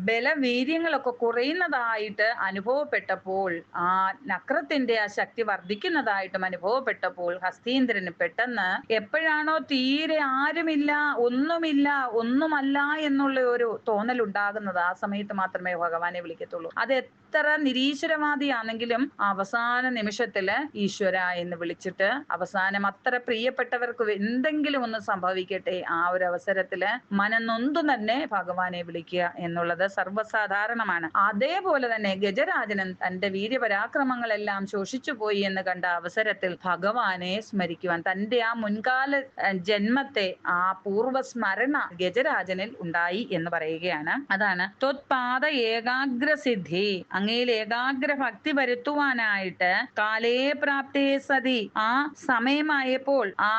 ബലവീര്യങ്ങളൊക്കെ കുറയുന്നതായിട്ട് അനുഭവപ്പെട്ടപ്പോൾ, ആ നക്രത്തിന്റെ ആ ശക്തി വർദ്ധിക്കുന്നതായിട്ടും അനുഭവപ്പെട്ടപ്പോൾ ഹസ്തീന്ദ്രന് പെട്ടെന്ന് എപ്പോഴാണോ തീരെ ആരുമില്ല, ഒന്നുമില്ല, ഒന്നുമല്ല എന്നുള്ള ഒരു തോന്നൽ ഉണ്ടാകുന്നത്, ആ സമയത്ത് മാത്രമേ ഭഗവാനെ വിളിക്കത്തുള്ളൂ. അത് എത്ര നിരീശ്വരവാദിയാണെങ്കിലും അവസാന നിമിഷത്തില് ഈശ്വര എന്ന് വിളിച്ചിട്ട്, അവസാനം അത്ര പ്രിയപ്പെട്ടവർക്ക് എന്തെങ്കിലും ഒന്ന് സംഭവിക്കട്ടെ, ആ ഒരു അവസരത്തില് മനംനൊന്തു തന്നെ ഭഗവാനെ വിളിക്കുക എന്നുള്ളത് സർവ്വസാധാരണമാണ്. അതേപോലെ തന്നെ ഗജരാജനൻ തന്റെ വീര്യപരാക്രമങ്ങളെല്ലാം ശോഷിച്ചു പോയി എന്ന് കണ്ട അവസരത്തിൽ ഭഗവാനെ സ്മരിക്കുവാൻ, തന്റെ ആ മുൻകാല ജന്മത്തെ ആ പൂർവ്വസ്മരണ ഗജരാജനിൽ ഉണ്ടായി എന്ന് പറയുകയാണ്. അതാണ് ത്വത്പാദ ഏകാഗ്രസിദ്ധി, അങ്ങയിൽ ഏകാഗ്ര ഭക്തി വരുത്തുവാനായിട്ട് കാലേ പ്രാപ്തേ സതി, ആ സമയമായപ്പോൾ, ആ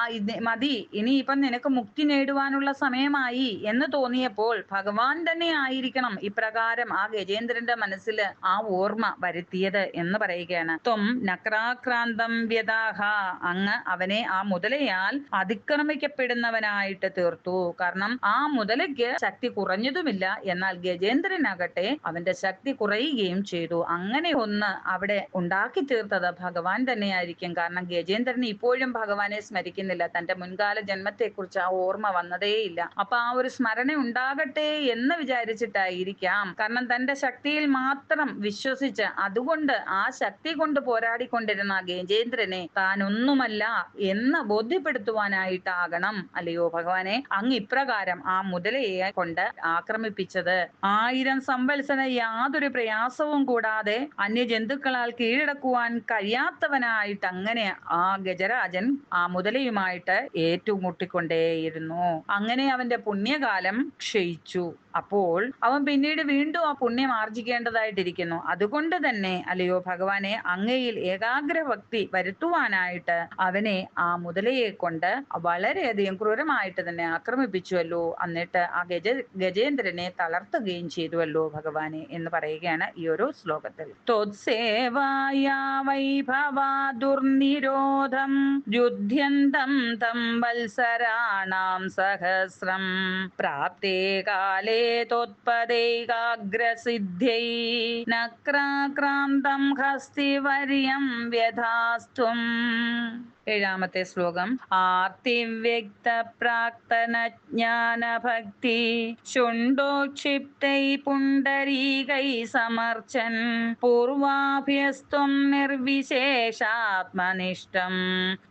മതി ഇനിയിപ്പം നിനക്ക് മുക്തി നേടുവാനുള്ള സമയമായി എന്ന് തോന്നിയപ്പോൾ ഭഗവാൻ തന്നെ ആയിരിക്കണം ഇപ്രകാരം ആ ഗജേന്ദ്രന്റെ മനസ്സിൽ ആ ഓർമ്മ വരുത്തിയത് എന്ന് പറയുകയാണ്. ത്വം നക്രാക്രാന്തം വ്യതാഹ, അങ്ങ് അവനെ ആ മുതലയാൽ അതിക്രമിക്കപ്പെടുന്നവനായിട്ട് തീർത്തു. കാരണം ആ മുതലയ്ക്ക് ശക്തി കുറഞ്ഞതുമില്ല, എന്നാൽ ഗജേന്ദ്രനാകട്ടെ അവന്റെ ശക്തി കുറയുകയും ചെയ്തു. അങ്ങനെ ഒന്ന് അവിടെ ഉണ്ടാക്കി തീർത്തത് ഭഗവാൻ തന്നെയായിരിക്കും. കാരണം ഗജേന്ദ്രന് ഇപ്പോഴും ഭഗവാനെ സ്മരിക്കുന്നില്ല, തന്റെ മുൻകാല ജന്മത്തെക്കുറിച്ച് ആ ഓർമ്മ വന്നതേയില്ല. അപ്പൊ ആ ഒരു സ്മരണ ഉണ്ടാകട്ടെ എന്ന് വിചാരിച്ചിട്ടായിരിക്കാം. കാരണം തന്റെ ശക്തിയിൽ മാത്രം വിശ്വസിച്ച്, അതുകൊണ്ട് ആ ശക്തി കൊണ്ട് പോരാടിക്കൊണ്ടിരുന്ന ഗജേന്ദ്രനെ താൻ ഒന്നുമല്ല എന്ന് ബോധ്യപ്പെടുത്തുവാനായിട്ടാകണം അല്ലയോ ഭഗവാനെ അങ്ങ് ഇപ്രകാരം ആ മുതലയെ കൊണ്ട് ആക്രമിപ്പിച്ചത്. 1000 സംവത്സരം യാതൊരു പ്രയാസവും കൂടാതെ അന്യജന്തുക്കളാൽ കീഴടക്കുവാൻ കഴിയാത്തവനായിട്ട് അങ്ങനെ ആ ഗജരാജൻ ആ മുതലയുമായിട്ട് ഏറ്റുമുട്ടിക്കൊണ്ടേയിരുന്നു. അങ്ങനെ അവന്റെ പുണ്യകാലം ക്ഷയിച്ചു. അപ്പോൾ അവൻ പിന്നീട് വീണ്ടും ആ പുണ്യം ആർജിക്കേണ്ടതായിട്ടിരിക്കുന്നു. അതുകൊണ്ട് തന്നെ അല്ലയോ ഭഗവാനെ അങ്ങയിൽ ഏകാഗ്രഭക്തി വരുത്തുവാനായിട്ട് അവനെ ആ മുതലയെ കൊണ്ട് വളരെയധികം ക്രൂരമായിട്ട് തന്നെ ആക്രമിപ്പിച്ചുവല്ലോ, എന്നിട്ട് ആ ഗജേന്ദ്രനെ തളർത്തുകയും ചെയ്തുവല്ലോ ഭഗവാനെ എന്ന് പറയുകയാണ് ഈ ഒരു ശ്ലോകത്തിൽ. ത്വത്സേവായാ വൈഭവാ ദുർനിരോധം യുധ്യന്തം തം വത്സരാണാം സഹസ്രം പ്രാപ്തേ കാലേ ത്വത്പദൈകാഗ്രസിദ്ധ്യൈ നക്രാക്രാന്തം ഹസ്തിവർയം വ്യഥാസ്ത്വം. 7ാമത്തെ ശ്ലോകം. ആർത്തിവ്യക്ത പ്രാക്തന ജ്ഞാനഭക്തി ശുണ്ഡോക്ഷിപ്തൈ പുണ്ടരീകൈ സമർച്ചൻ പൂർവാഭ്യസ്ത്വം നിർവിശേഷാത്മനിഷ്ഠം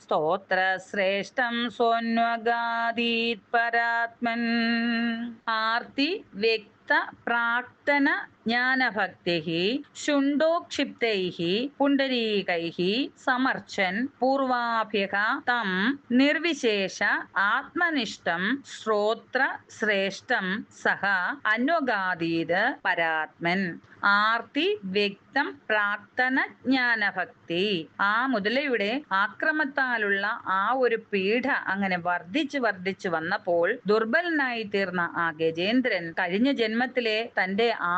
സ്തോത്രശ്രേഷ്ഠം സ്വന്വഗാദീത് പരാത്മൻ. ആർത്തി വ്യക്ത പ്രാക്തന ജ്ഞാനഭക്തിഃ ശുണ്ഡോക്ഷിപ്തൈഃ പുണ്ടരീകൈഃ സമർച്ചൻ പൂർവാഭ്യഃ തം നിർവിശേഷ ആത്മനിഷ്ഠം ശ്രോത്ര ശ്രേഷ്ഠം സഹ അന്വഗാദീത് പരാത്മൻ. ആർത്തി വ്യക്തം പ്രാക്തന ജ്ഞാനഭക്തി, ആ മുതലയുടെ ആക്രമത്താലുള്ള ആ ഒരു പീഡ അങ്ങനെ വർദ്ധിച്ചു വർദ്ധിച്ചു വന്നപ്പോൾ ദുർബലനായി തീർന്ന ആ ഗജേന്ദ്രൻ കഴിഞ്ഞ ജന്മത്തിലെ തന്റെ ആ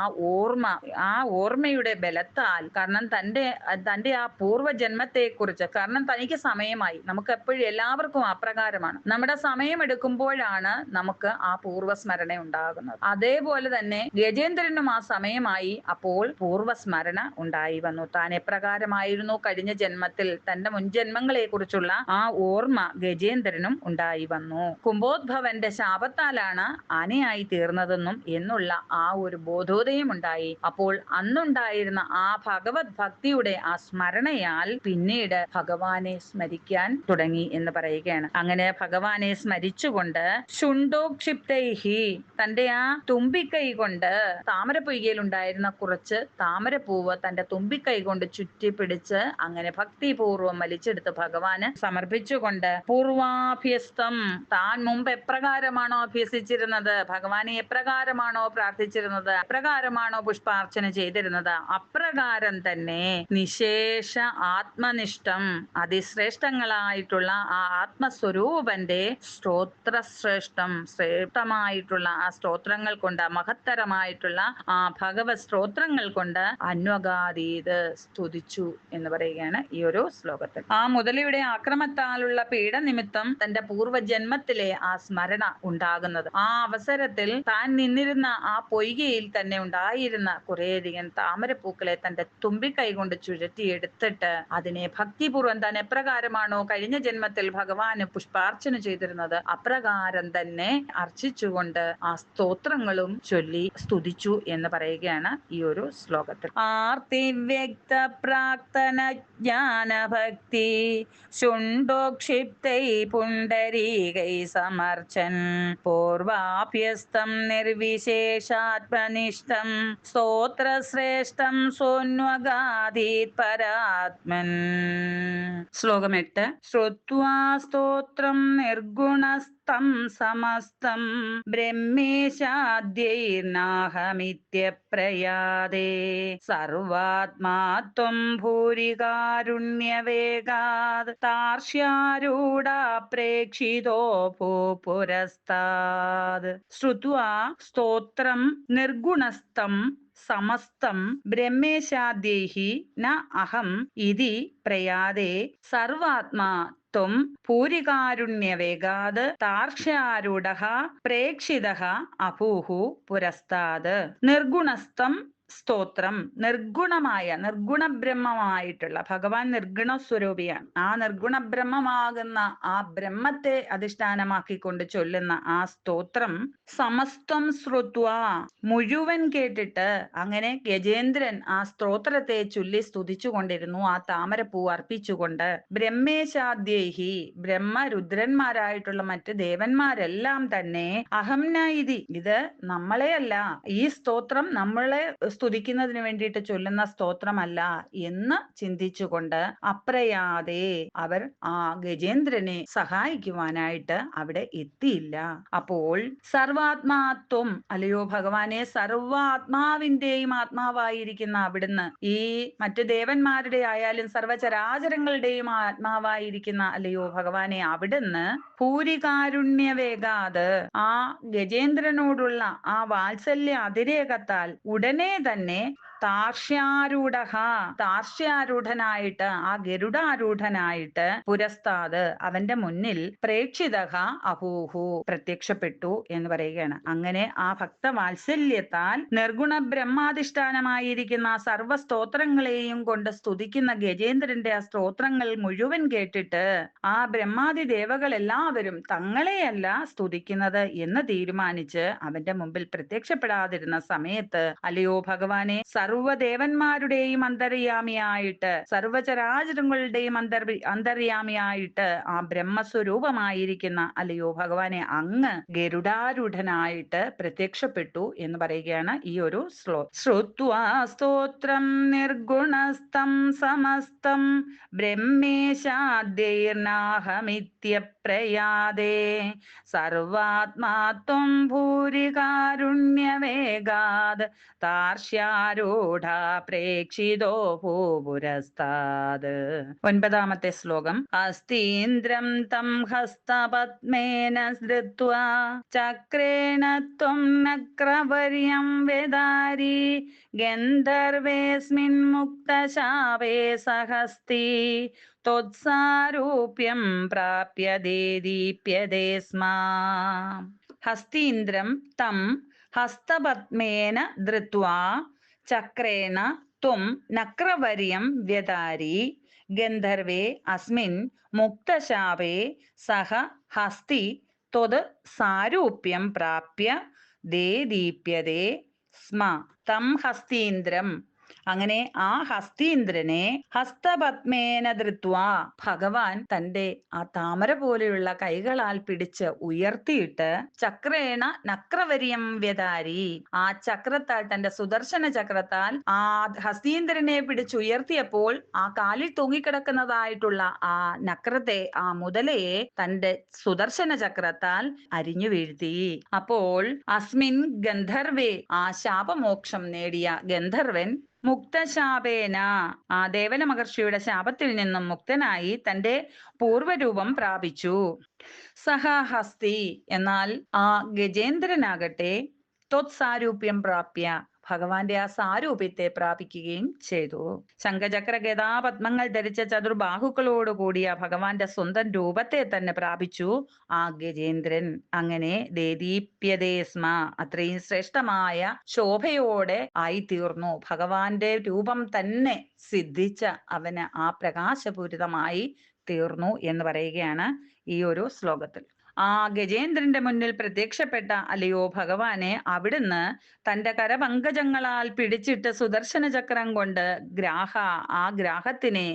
ഓർമ്മയുടെ ബലത്താൽ, കാരണം തന്റെ ആ പൂർവ്വജന്മത്തെ കുറിച്ച്, കാരണം തനിക്ക് സമയമായി, നമുക്ക് എപ്പോഴും എല്ലാവർക്കും അപ്രകാരമാണ്, നമ്മുടെ സമയം എടുക്കുമ്പോഴാണ് നമുക്ക് ആ പൂർവ്വസ്മരണ ഉണ്ടാകുന്നത്. അതേപോലെ തന്നെ ഗജേന്ദ്രനും ആ സമയമായി, അപ്പോൾ പൂർവ്വസ്മരണ ഉണ്ടായി വന്നു. താൻ എപ്രകാരമായിരുന്നു കഴിഞ്ഞ ജന്മത്തിൽ, തന്റെ മുൻജന്മങ്ങളെ കുറിച്ചുള്ള ആ ഓർമ്മ ഗജേന്ദ്രനും ഉണ്ടായി വന്നു. കുംഭോദ്ഭവന്റെ ശാപത്താലാണ് ആനയായി തീർന്നതെന്നും എന്നുള്ള ആ ഒരു ബോധോദയം ഉണ്ടായി. അപ്പോൾ അന്നുണ്ടായിരുന്ന ആ ഭഗവത് ഭക്തിയുടെ ആ സ്മരണയാൽ പിന്നീട് ഭഗവാനെ സ്മരിക്കാൻ തുടങ്ങി എന്ന് പറയുകയാണ്. അങ്ങനെ ഭഗവാനെ സ്മരിച്ചുകൊണ്ട് ശുണ്ഡോക്ഷിപ്തൈഹി, തന്റെ ആ തുമ്പിക്കൈ കൊണ്ട്, താമരപ്പൊയ്കയിൽ ഉണ്ടായിരുന്ന കുറച്ച് താമരപ്പൂവ് തന്റെ തുമ്പിക്കൈ കൊണ്ട് ചുറ്റിപ്പിടിച്ച് അങ്ങനെ ഭക്തിപൂർവ്വം വലിച്ചെടുത്ത് ഭഗവാന് സമർപ്പിച്ചുകൊണ്ട് പൂർവാഭ്യസ്തം, താൻ മുമ്പ് എപ്രകാരമാണോ അഭ്യസിച്ചിരുന്നത്, ഭഗവാനെ എപ്രകാരമാണോ പ്രാർത്ഥിച്ചിരുന്നത്, എപ്രകാരമാണോ പുഷ്പാർച്ചന ചെയ്തിരുന്നത്, അപ്രകാരം തന്നെ നിശേഷ ആത്മനിഷ്ഠം, അതിശ്രേഷ്ഠങ്ങളായിട്ടുള്ള ആ ആത്മസ്വരൂപന്റെ ശ്രേഷ്ഠമായിട്ടുള്ള ആ സ്തോത്രങ്ങൾ കൊണ്ട്, മഹത്തരമായിട്ടുള്ള ആ ഭഗവത് സ്തോത്രങ്ങൾ കൊണ്ട് അന്വഗാതീത് സ്തുതിച്ചു എന്ന് പറയുകയാണ് ഈ ഒരു ശ്ലോകത്തിൽ. ആ മുതലയുടെ ആക്രമത്താലുള്ള പീഡ നിമിത്തം തന്റെ പൂർവ്വജന്മത്തിലെ ആ സ്മരണ ഉണ്ടാകുന്നത്. ആ അവസരത്തിൽ താൻ നിന്നിരുന്ന ആ പൊയ്കയിൽ തന്നെ ഉണ്ടായിരുന്ന കുറേയധികം താമരപ്പൂക്കളെ തന്റെ തുമ്പിക്കൈ കൊണ്ട് ചുഴറ്റിയെടുത്തിട്ട് അതിനെ ഭക്തിപൂർവ്വം താൻ എപ്രകാരമാണോ കഴിഞ്ഞ ജന്മത്തിൽ ഭഗവാന് പുഷ്പാർച്ചന ചെയ്തിരുന്നത് അപ്രകാരം തന്നെ അർച്ചിച്ചുകൊണ്ട് ആ സ്തോത്രങ്ങളും ചൊല്ലി സ്തുതിച്ചു എന്ന് പറയുകയാണ് ഈ ഒരു ശ്ലോകത്തിൽ. ആർത്തി വ്യക്ത പ്രാക്തന ജ്ഞാനഭക്തി ശുണ്ഡോക്ഷിപ്തൈ പുണ്ടരീകൈ സമർച്ചൻ പൂർവാഭ്യസ്തം നിർവിശേഷാത്മനിഷ്ഠം സ്തോത്രശ്രേഷ്ഠം സോന്വഗാധീത് പരാത്മൻ. ശ്ലോകം 8. ശ്രുത്വാ സ്തോത്രം നിർഗുണസ്തം സമസ്തം ബ്രഹ്മേശാദ്യൈർനാഹമിത്യപ്രയാദേ സർവാത്മാ ത്വം ഭൂരികാരുണ്യവേഗാത് താർഷ്യാരൂഢാ പ്രേക്ഷിതോ ഭൂപുരസ്താത്. ശ്രുത്വാ സ്തോത്രം നിർഗുണസ്തം സമസ്തം ബ്രഹ്മേശാദ്യൈഹി ന അഹം ഇതി പ്രയാദേ സർവാത്മാ ത്വം ഭൂരികാരുണ്യവേഗാത് താർക്ഷ്യാരൂഢഃ പ്രേക്ഷിതഃ അഭൂഹു പുരസ്താത്. നിർഗുണസ്തം സ്തോത്രം, നിർഗുണമായ നിർഗുണ ബ്രഹ്മമായിട്ടുള്ള ഭഗവാൻ നിർഗുണ സ്വരൂപിയാണ്. ആ നിർഗുണ ബ്രഹ്മമാകുന്ന ആ ബ്രഹ്മത്തെ അധിഷ്ഠാനമാക്കിക്കൊണ്ട് ചൊല്ലുന്ന ആ സ്തോത്രം സമസ്തം ശ്രുത്വാ മുഴുവൻ കേട്ടിട്ട് അങ്ങനെ ഗജേന്ദ്രൻ ആ സ്തോത്രത്തെ ചൊല്ലി സ്തുതിച്ചുകൊണ്ടിരുന്നു, ആ താമരപ്പൂ അർപ്പിച്ചുകൊണ്ട്. ബ്രഹ്മേശാദ്യേഹി ബ്രഹ്മരുദ്രന്മാരായിട്ടുള്ള മറ്റ് ദേവന്മാരെല്ലാം തന്നെ അഹം ന ഇതി, ഇത് നമ്മളെയല്ല, ഈ സ്തോത്രം നമ്മളെ സ്തുതിക്കുന്നതിന് വേണ്ടിയിട്ട് ചൊല്ലുന്ന സ്തോത്രമല്ല എന്ന് ചിന്തിച്ചുകൊണ്ട് അപ്രയാതേ അവർ ആ ഗജേന്ദ്രനെ സഹായിക്കുവാനായിട്ട് അവിടെ എത്തിയില്ല. അപ്പോൾ സർവാത്മാത്വം, അല്ലയോ ഭഗവാനെ, സർവാത്മാവിന്റെയും ആത്മാവായിരിക്കുന്ന അവിടുന്ന്, ഈ മറ്റു ദേവന്മാരുടെ ആയാലും സർവചരാചരങ്ങളുടെയും ആത്മാവായിരിക്കുന്ന അല്ലയോ ഭഗവാനെ, അവിടുന്ന് ഭൂരികാരുണ്യവേഗാത് ആ ഗജേന്ദ്രനോടുള്ള ആ വാത്സല്യ അതിരേകത്താൽ ഉടനെ തന്നെ താർഷ്യാരൂഢനായിട്ട് ആ ഗരുഡാരൂഢനായിട്ട് പുരസ്താത് അവന്റെ മുന്നിൽ പ്രേക്ഷിതഃ അഹൂഹു പ്രത്യക്ഷപ്പെട്ടു എന്ന് പറയുകയാണ്. അങ്ങനെ ആ ഭക്തവാത്സല്യത്താൽ നിർഗുണ ബ്രഹ്മാധിഷ്ഠാനമായിരിക്കുന്ന സർവ സ്തോത്രങ്ങളെയും കൊണ്ട് സ്തുതിക്കുന്ന ഗജേന്ദ്രന്റെ ആ സ്തോത്രങ്ങൾ മുഴുവൻ കേട്ടിട്ട് ആ ബ്രഹ്മാദി ദേവകൾ എല്ലാവരും തങ്ങളെയല്ല സ്തുതിക്കുന്നത് എന്ന് തീരുമാനിച്ച് അവന്റെ മുമ്പിൽ പ്രത്യക്ഷപ്പെടാതിരുന്ന സമയത്ത് അല്ലയോ ഭഗവാനെ, സർവ്വദേവന്മാരുടെയും അന്തര്യാമിയായിട്ട് സർവചരാചരങ്ങളുടെയും അന്തര്യാമിയായിട്ട് ആ ബ്രഹ്മസ്വരൂപമായിരിക്കുന്ന അല്ലയോ ഭഗവാനെ, അങ്ങ് ഗരുഡാരൂഢനായിട്ട് പ്രത്യക്ഷപ്പെട്ടു എന്ന് പറയുകയാണ് ഈ ഒരു ശ്രുത്വാ സ്തോത്രം നിർഗുണസ്തം സമസ്തം ബ്രഹ്മേശാദ്യൈർനാഹമിത്യപ്രയാദേ സർവാത്മാ ത്വം ഭൂരികാരുണ്യവേഗാത് താർഷ്യാരൂഢ പ്രേക്ഷിതോ ഭൂപുരസ്താത്. 9-ാമത്തെ ശ്ലോകം. ഹസ്തീന്ദ്രം തം ഹസ്തപത്മേന ധൃത്വാ ചക്രേണ ത്വം നക്രവർയം വേദാരി ഗന്ധർവേസ്മിൻ മുക്തശാപേ സഹസ്തി ത്വത്സാരൂപ്യം പ്രാപ്യതേ ദീപ്യതേ സ്മാ. ഹസ്തീന്ദ്രം തം ഹസ്തപത്മേന ധൃത്വാ ചക്രേണ ത്വം നക്രവർയം വ്യതാരി ഗന്ധർവേ അസ്മിൻ മുക്തശാപേ സഹ ഹസ്തി ത്വത് സാരൂപ്യം പ്രാപ്യ ദേ ദീപ്യതേ സ്മ. തം ഹസ്തീന്ദ്രം, അങ്ങനെ ആ ഹസ്തീന്ദ്രനെ ഹസ്തപത്മേന ധൃത്വാ ഭഗവാൻ തന്റെ ആ താമര പോലെയുള്ള കൈകളാൽ പിടിച്ച് ഉയർത്തിയിട്ട് ചക്രേണ നക്രവര്യം വ്യതാരി ആ ചക്രത്താൽ, തന്റെ സുദർശന ചക്രത്താൽ ആ ഹസ്തീന്ദ്രനെ പിടിച്ചുയർത്തിയപ്പോൾ ആ കാലിൽ തൂങ്ങിക്കിടക്കുന്നതായിട്ടുള്ള ആ നക്രത്തെ, ആ മുതലയെ തന്റെ സുദർശന ചക്രത്താൽ അരിഞ്ഞു വീഴ്ത്തി. അപ്പോൾ അസ്മിൻ ഗന്ധർവേ, ആ ശാപമോക്ഷം നേടിയ ഗന്ധർവൻ മുക്തശാപേന ആ ദേവന മഹർഷിയുടെ ശാപത്തിൽ നിന്നും മുക്തനായി തന്റെ പൂർവരൂപം പ്രാപിച്ചു. സഹ ഹസ്തി, എന്നാൽ ആ ഗജേന്ദ്രനാകട്ടെ ത്വത്സാരൂപ്യം പ്രാപ്യ ഭഗവാന്റെ ആ സാരൂപ്യത്തെ പ്രാപിക്കുകയും ചെയ്തു. ശംഖചക്ര ഗദാപത്മങ്ങൾ ധരിച്ച ചതുർബാഹുക്കളോട് കൂടിയ ഭഗവാന്റെ സ്വന്തം രൂപത്തെ തന്നെ പ്രാപിച്ചു ആ ഗജേന്ദ്രൻ. അങ്ങനെ ദേദീപ്യതേ സ്മ, അത്രയും ശ്രേഷ്ഠമായ ശോഭയോടെ ആയിത്തീർന്നു. ഭഗവാന്റെ രൂപം തന്നെ സിദ്ധിച്ച അവന് ആ പ്രകാശപൂരിതമായി തീർന്നു എന്ന് പറയുകയാണ് ഈ ഒരു ശ്ലോകത്തിൽ. ആ ഗജേന്ദ്രന്റെ മുന്നിൽ പ്രത്യക്ഷപ്പെട്ട അല്ലയോ ഭഗവാനെ, അവിടുന്ന് തന്റെ കരപങ്കജങ്ങളാൽ പിടിച്ചിട്ട് സുദർശന ചക്രം കൊണ്ട് ആ ഗ്രാഹത്തിനെ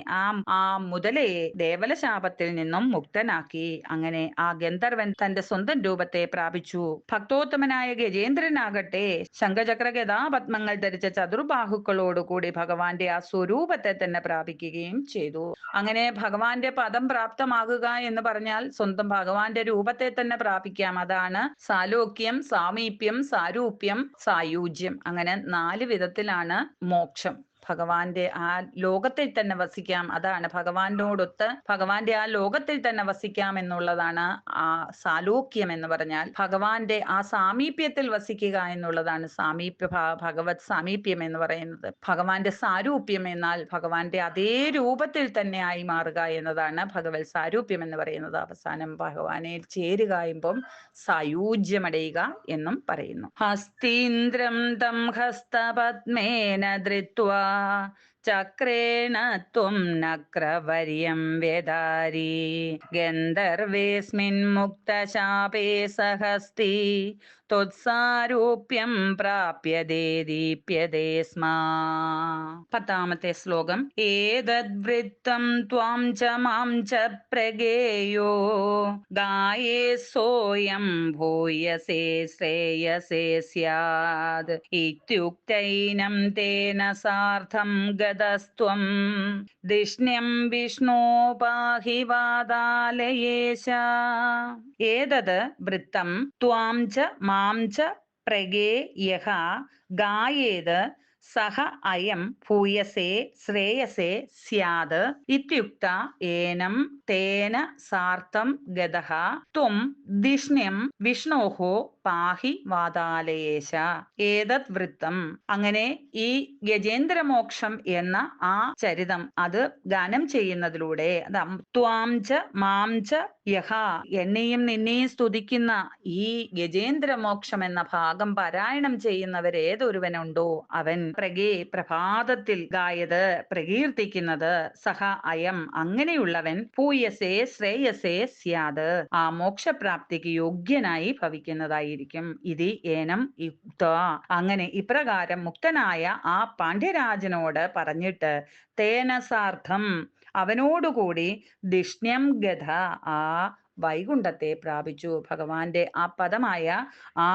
ആ മുതലയെ ദേവലശാപത്തിൽ നിന്നും മുക്തനാക്കി. അങ്ങനെ ആ ഗന്ധർവൻ തന്റെ സ്വന്തം രൂപത്തെ പ്രാപിച്ചു. ഭക്തോത്തമനായ ഗജേന്ദ്രനാകട്ടെ ശംഖചക്ര ഗദാപത്മങ്ങൾ ധരിച്ച ചതുർബാഹുക്കളോടുകൂടി ഭഗവാന്റെ ആ സ്വരൂപത്തെ തന്നെ പ്രാപിക്കുകയും ചെയ്തു. അങ്ങനെ ഭഗവാന്റെ പദം പ്രാപ്തമാകുക എന്ന് പറഞ്ഞാൽ സ്വന്തം ഭഗവാന്റെ രൂപത്തെ തന്നെ പ്രാപിക്കാം. അതാണ് സാലോക്യം, സാമീപ്യം, സാരൂപ്യം, സായുജ്യം. അങ്ങനെ 4 വിധത്തിലാണ് മോക്ഷം. ഭഗവാന്റെ ആ ലോകത്തിൽ തന്നെ വസിക്കാം, അതാണ് ഭഗവാനോടൊത്ത് ഭഗവാന്റെ ആ ലോകത്തിൽ തന്നെ വസിക്കാം എന്നുള്ളതാണ് ആ സാലോക്യം എന്ന് പറഞ്ഞാൽ. ഭഗവാന്റെ ആ സാമീപ്യത്തിൽ വസിക്കുക എന്നുള്ളതാണ് ഭഗവത് സാമീപ്യം എന്ന് പറയുന്നത്. ഭഗവാന്റെ സാരൂപ്യം എന്നാൽ ഭഗവാന്റെ അതേ രൂപത്തിൽ തന്നെ ആയി മാറുക എന്നതാണ് ഭഗവത് സാരൂപ്യം എന്ന് പറയുന്നത്. അവസാനം ഭഗവാനെ ചേരുക എമ്പം സായുജ്യമടയുക എന്നും പറയുന്നു. ഹസ്തീന്ദ്രം തം ഹസ്തപത്മേന ധൃത്വാ ചക്രേണ ത്വം നക്രവർയം വ്യദാരി ഗന്ധർവേസ്മിൻ മുക്തശാപേ സഹസ്തി ത്വത്സാരൂപ്യം പ്രാപ്യതേ ദീപ്യതേ സ്മ. 10ാമത്തെ ശ്ലോകം. ഏതദ്വൃത്തം ത്വാം ച മാം ച പ്രഗേയോ ഗായേ സോയം ഭൂയസേ ശ്രേയസേ സ്യാദ് ഇത്യുക്തൈനം തേന സാർദ്ധം ഗതസ്ത്വം ദിഷ്ണ്യം വിഷ്ണോ പാഹി വാതാലയേശ. ഏതത് വൃത്തം ത്വാം ച മാം ച പ്രഗേയഃ ഗായേത് സഹ അയം ഭൂയസേ ശ്രേയസേ സ്യാത് ഇത്യുക്ത ഏനം തേന സാർത്തം ഗതഃ ത്വം ദിഷ്ണ്യം വിഷ്ണോഃ പാഹി വാതാലയേശ. ഏതത് വൃത്തം. അങ്ങനെ ഈ ഗജേന്ദ്രമോക്ഷം എന്ന ആ ചരിതം അത് ഗാനം ചെയ്യുന്നതിലൂടെ ത്വാം ച മാം ച യഹ, എന്നെയും നിന്നെയും സ്തുതിക്കുന്ന ഈ ഗജേന്ദ്രമോക്ഷം എന്ന ഭാഗം പാരായണം ചെയ്യുന്നവർ ഏതൊരുവനുണ്ടോ അവൻ പ്രഭാതത്തിൽ ഗായത് പ്രകീർത്തിക്കുന്നത് സഹ അയം അങ്ങനെയുള്ളവൻ ഭൂയസേ ശ്രേയസേ സ്യാത് ആ മോക്ഷപ്രാപ്തിക്ക് യോഗ്യനായി ഭവിക്കുന്നതായിരിക്കും. ഇത് ഏനം യുക്ത, അങ്ങനെ ഇപ്രകാരം മുക്തനായ ആ പാണ്ഡ്യരാജനോട് പറഞ്ഞിട്ട് തേനസാർത്ഥം അവനോടുകൂടി ദിഷ്ണ്യം ഗത ആ വൈകുണ്ഠത്തെ പ്രാപിച്ചു. ഭഗവാന്റെ ആ പദമായ ആ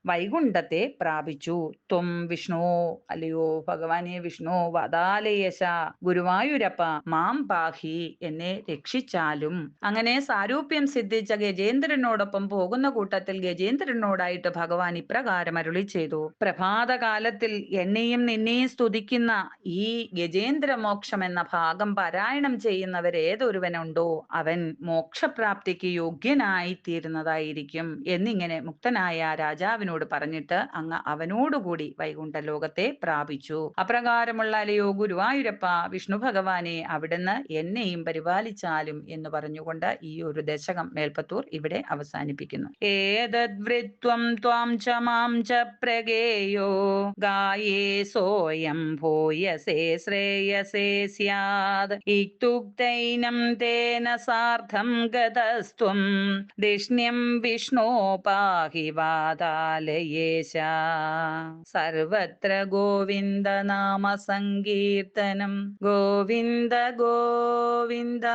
വൈകുണ്ഠത്തെ പ്രാപിച്ചു. ത്വം വിഷ്ണു, അല്ലയോ ഭഗവാനെ വിഷ്ണു, വദാലയശ ഗുരുവായൂരപ്പ മാം പാഹി, എന്നെ രക്ഷിച്ചാലും. അങ്ങനെ സാരൂപ്യം സിദ്ധിച്ച ഗജേന്ദ്രനോടൊപ്പം പോകുന്ന കൂട്ടത്തിൽ ഗജേന്ദ്രനോടായിട്ട് ഭഗവാൻ ഇപ്രകാരം അരുളി ചെയ്തു. പ്രഭാതകാലത്തിൽ എന്നെയും നിന്നെയും സ്തുതിക്കുന്ന ഈ ഗജേന്ദ്രമോക്ഷം എന്ന ഭാഗം പാരായണം ചെയ്യുന്നവരേതൊരുവനുണ്ടോ അവൻ മോക്ഷപ്രാപ്തിക്ക് യോഗ്യനായി തീരുന്നതായിരിക്കും എന്നിങ്ങനെ മുക്തനായ രാജാവിനോട് പറഞ്ഞിട്ട് അങ്ങ് അവനോടുകൂടി വൈകുണ്ഠ ലോകത്തെ പ്രാപിച്ചു. അപ്രകാരമുള്ള അലയോ ഗുരുവായൂരപ്പ വിഷ്ണു ഭഗവാനെ അവിടുന്ന് എന്നെയും പരിപാലിച്ചാലും എന്ന് പറഞ്ഞുകൊണ്ട് ഈ ഒരു ദശകം മേൽപ്പത്തൂർ ഇവിടെ അവസാനിപ്പിക്കുന്നു. ഏതദ്വൃത്വം ത്വാം ച മാം ച പ്രഗേയോ ഗായേ സോയം ഭൂയസേ ശ്രേയസേ സ്യാദ് ഇത്യുക്തൈനം തേന സാർദ്ധം ഗതസ്ത്വം ദിഷ്ണ്യം വിഷ്ണോ പാഹി വാതാലയേശ. സർവത്ര ഗോവിന്ദ നാമ സങ്കീർത്തനം. ഗോവിന്ദ ഗോവിന്ദ.